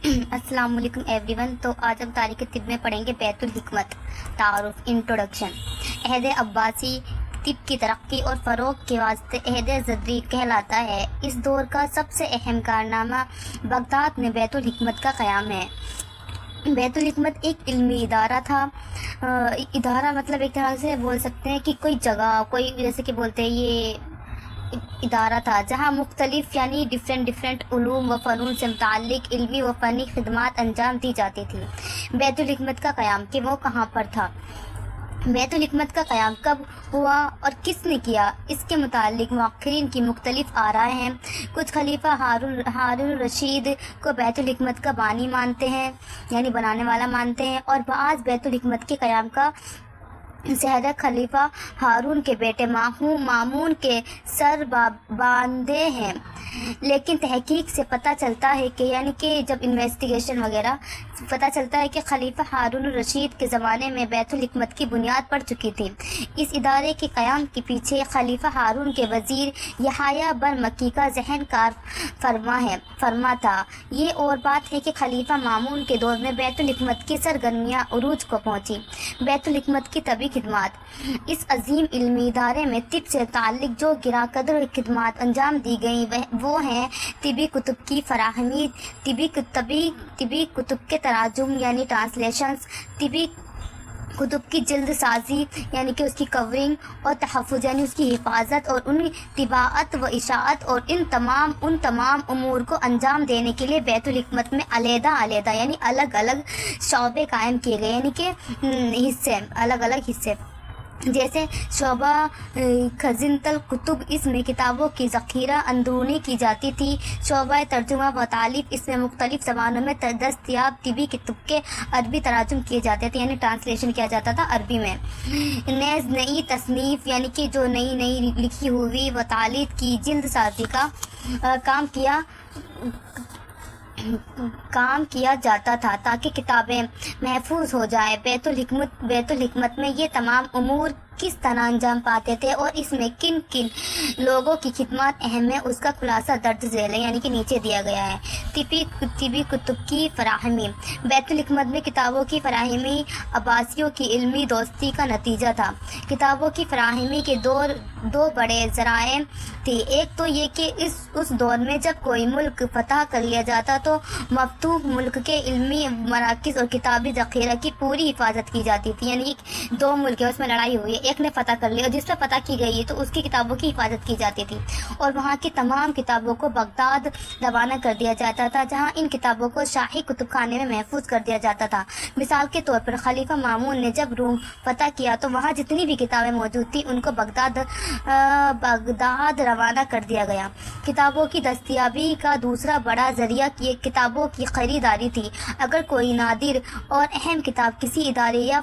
अस्सलाम वालेकुम एवरीवन। तो आज हम तारीख़ तिब में पढ़ेंगे बैतुल हिकमत। तारुफ इंट्रोडक्शन। अहद अब्बासी तिब की तरक्की और फ़रोग़ के वास्ते अहद ज़दरी कहलाता है। इस दौर का सबसे अहम कारनामा बगदाद में बैतुल हिकमत का क़याम है। बैतुल हिकमत एक इल्मी इदारा था। इदारा मतलब एक तरह से बोल सकते हैं कि कोई जगह, कोई जैसे कि बोलते हैं ये इदारा था जहाँ मुख्तलिफ यानी डिफरेंट उलूम व फ़नून से मुताल्लिक़ इल्मी व फ़नी खिदमात अंजाम दी जाती थी। बैतुल हिकमत का क़याम कि वो कहाँ पर था, बैतुल हिकमत का क़याम कब हुआ और किसने किया, इसके मुताल्लिक़ मुअक्खरीन की मुख्तलिफ आराएँ हैं। कुछ खलीफा हारून रशीद को बैतुल हिकमत का बानी मानते हैं यानी बनाने वाला मानते हैं, और बाज़ बैतुल हिकमत के क़याम का सहरा खलीफा हारून के बेटे मामून के सर बांधे हैं। लेकिन तहकीक से पता चलता है कि यानी कि जब इन्वेस्टिगेशन वगैरह पता चलता है कि खलीफा हारून रशीद के ज़माने में बैतुल हिकमत की बुनियाद पड़ चुकी थी। इस इदारे के क़याम के पीछे खलीफा हारून के वज़ीर यहाया बन मक्की का ज़हन कार फरमा था। ये और बात है कि खलीफा मामून के दौर में बैतुल हिकमत की सरगर्मियाँ उरूज को पहुँची। बैतुल हिकमत की तबी खिदमात। इस अजीम इल्मी इदारे में तिब से ताल्लुक़ जो गिरा कदर खिदमात अंजाम दी गई वो हैं तिबी कुतुब की फराहमी, तिबी कुतुब के तराजुम यानी ट्रांसलेशंस, तिबी कुतुब की जल्द साजी यानी कि उसकी कवरिंग और तहफ़्फ़ुज़ यानी उसकी हिफाजत और उन तिबाअत व इशाअत, और उन तमाम उमूर को अंजाम देने के लिए बैतुल हिकमत में अलग यानी अलग अलग शोबे कायम किए गए यानी कि हिस्से, अलग अलग हिस्से। जैसे शोबा खज़िनतल कुतुब, इसमें किताबों की ज़ख़ीरा अंदरूनी की जाती थी। शोबा तर्जुमा व तालीफ़, इसमें मुख्तलिफ़ ज़बानों में दस्तयाब तिबी कुतुब के अरबी तराजुम किए जाते थे यानी ट्रांसलेशन किया जाता था अरबी में। नेज़ नई तसनीफ़ यानी कि जो नई लिखी हुई व तालीफ़ की जल्द साजी का काम किया जाता था ताकि किताबें महफूज हो जाए। बैतुल हिकमत में ये तमाम उमूर किस तरह अंजाम पाते थे और इसमें किन किन लोगों की खिदमत अहम है, उसका खुलासा दर्ज झेल है यानी कि नीचे दिया गया है। तिबी कुतुब की फराहमी। बैतुल हिकमत में किताबों की फराहमी अब्बासियों की इल्मी दोस्ती का नतीजा था। किताबों की फराहमी के दो बड़े ज़राए थे। एक तो ये कि उस दौर में जब कोई मुल्क फतह कर लिया जाता तो मफतूह मुल्क के इल्मी मराकिज़ और किताबी ज़ख़ीरा की पूरी हिफाजत की जाती थी। यानी दो मुल्क है, उसमें लड़ाई हुई है, एक ने फतह कर लिया और जिस पर फतह की गई है तो उसकी किताबों की हिफाजत की जाती थी और वहाँ की तमाम किताबों को बगदाद रवाना कर दिया जाता था, जहाँ इन किताबों को शाही कुतुब खाने में महफूज कर दिया जाता था। मिसाल के तौर पर खलीफा मामून ने जब रूम फतह किया तो वहाँ जितनी भी किताबें मौजूद थी उनको बगदाद रवाना कर दिया गया। किताबों की दस्तयाबी का दूसरा बड़ा ज़रिया ये किताबों की ख़रीदारी थी। अगर कोई नादिर और अहम किताब किसी इदारे या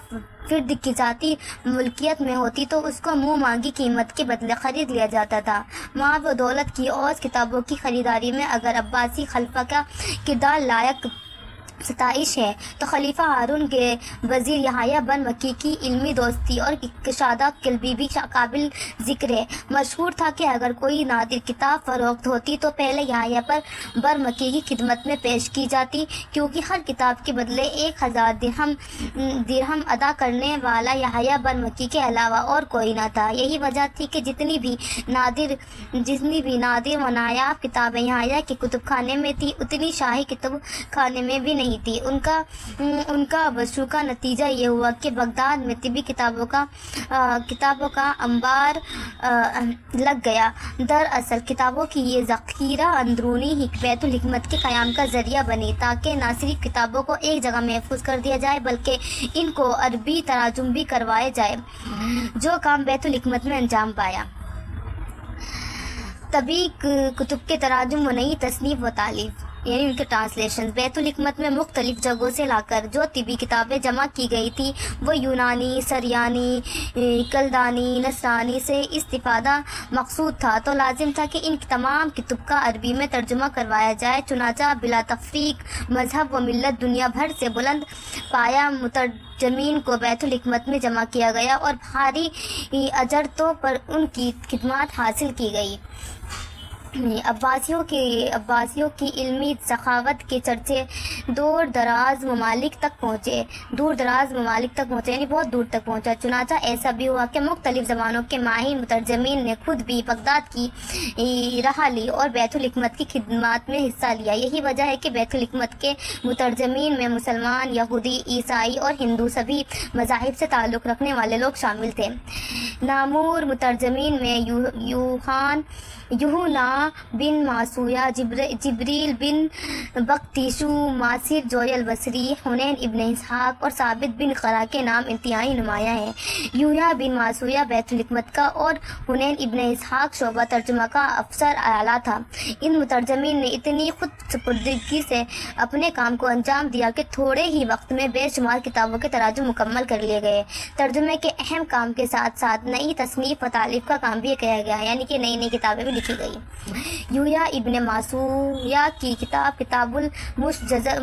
फिर की ज़ाती मुल्कियत में होती तो उसको मुँह मांगी कीमत के बदले ख़रीद लिया जाता था। माल व दौलत की और किताबों की ख़रीदारी में अगर अब्बासी खलीफा का किरदार लायक सताइश है तो खलीफा हारून के वज़ीर यहाया बन मक्की की इल्मी दोस्ती और कशादा क़ल्बी भी काबिल ज़िक्र है। मशहूर था कि अगर कोई नादिर किताब फ़रोख्त होती तो पहले यहाया बर मक्की की खिदमत में पेश की जाती, क्योंकि हर किताब के बदले 1000 दिरहम अदा करने वाला यहाया बन मक्की के अलावा और कोई न था। यही वजह थी कि जितनी भी नादिर व नायाब किताबें यहाया के कुतुब खाने में थी उतनी शाही कुतुब खाने में भी नहीं थी। उनका वसू का नतीजा ये हुआ कि बगदाद में तिबी किताबों का अंबार लग गया। दरअसल किताबों की ये ज़ख़ीरा अंदरूनी ही बैतुल हिकमत के क़याम का ज़रिया बनी, ताकि न सिर्फ किताबों को एक जगह महफूज कर दिया जाए बल्कि इनको अरबी तराजुम भी करवाए जाए, जो काम बैतुल हिकमत में अंजाम पाया। तभी कुतुब के तराजुम व नई तसनीफ़ व तालीफ़ यानी उनके ट्रांसलेशन। बैतुल हिकमत में मुख्तलिफ जगहों से लाकर जो तिबी किताबें जमा की गई थी वो यूनानी, सरियानी, कलदानी, नसरानी से इस्तिफ़ादा मकसूद था, तो लाजिम था कि इन तमाम कुतुब का अरबी में तर्जुमा करवाया जाए। चुनाचा बिला तफरीक मजहब व मिल्लत दुनिया भर से बुलंद पाया मुतरजमीन को बैतुल हिकमत में जमा किया गया और भारी अजरतों पर उनकी खिदमत हासिल की गई। عباسیوں کی علمی سخاوت کے چرچے دور دراز ممالک تک پہنچے، یعنی بہت دور تک پہنچا۔ چنانچہ ایسا بھی ہوا کہ مختلف زبانوں کے ماہر مترجمین نے خود بھی بغداد کی راہ لی اور بیت الحکمت کی خدمات میں حصہ لیا۔ یہی وجہ ہے کہ بیت الحکمت کے مترجمین میں مسلمان، یہودی، عیسائی اور ہندو سبھی مذاہب سے تعلق رکھنے والے لوگ شامل تھے۔ نامور مترجمین میں یوحنا بن ماسویہ، جبریل بن بختیشو، ماسر جوئی البصری، حنین ابن اسحاق اور ثابت بن قرہ کے نام انتہائی نمایاں ہیں۔ یوحنا بن ماسویہ بیت الحکمت کا اور حنین ابن اسحاق شعبہ ترجمہ کا افسر اعلیٰ تھا۔ ان مترجمین نے اتنی خود سپردگی سے اپنے کام کو انجام دیا کہ تھوڑے ہی وقت میں بے شمار کتابوں کے تراجم مکمل کر لیے گئے۔ ترجمے کے اہم کام کے ساتھ ساتھ نئی تصنیف و تالیف کا کام بھی کیا گیا، یعنی کہ نئی کتابیں بھی لکھی گئی۔ یوحنا ابن ماسویہ کی کتاب المشجر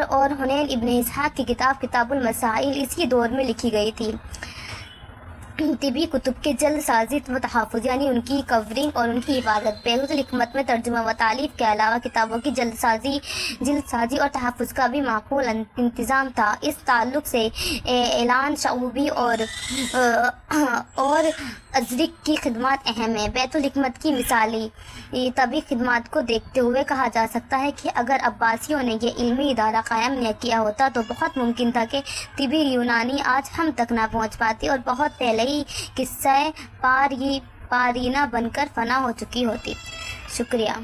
اور حنین ابن اسحاق کی کتاب المسائل اسی دور میں لکھی گئی تھی۔ طبی کتب کے جلد سازی و تحفظ، یعنی ان کی کورنگ اور ان کی حفاظت۔ بیت الحکمت میں ترجمہ و تالیف کے علاوہ کتابوں کی جلد سازی اور تحفظ کا بھی معقول انتظام تھا۔ اس تعلق سے اعلان شعوبی اور ازرق کی خدمات اہم ہیں۔ بیت الحکمت کی مثالی طبی خدمات کو دیکھتے ہوئے کہا جا سکتا ہے کہ اگر عباسیوں نے یہ علمی ادارہ قائم نہ کیا ہوتا تو بہت ممکن تھا کہ طبی یونانی آج ہم تک نہ پہنچ پاتی اور بہت پہلے ہی قصہ پارینہ بن کر فنا ہو چکی ہوتی۔ شکریہ۔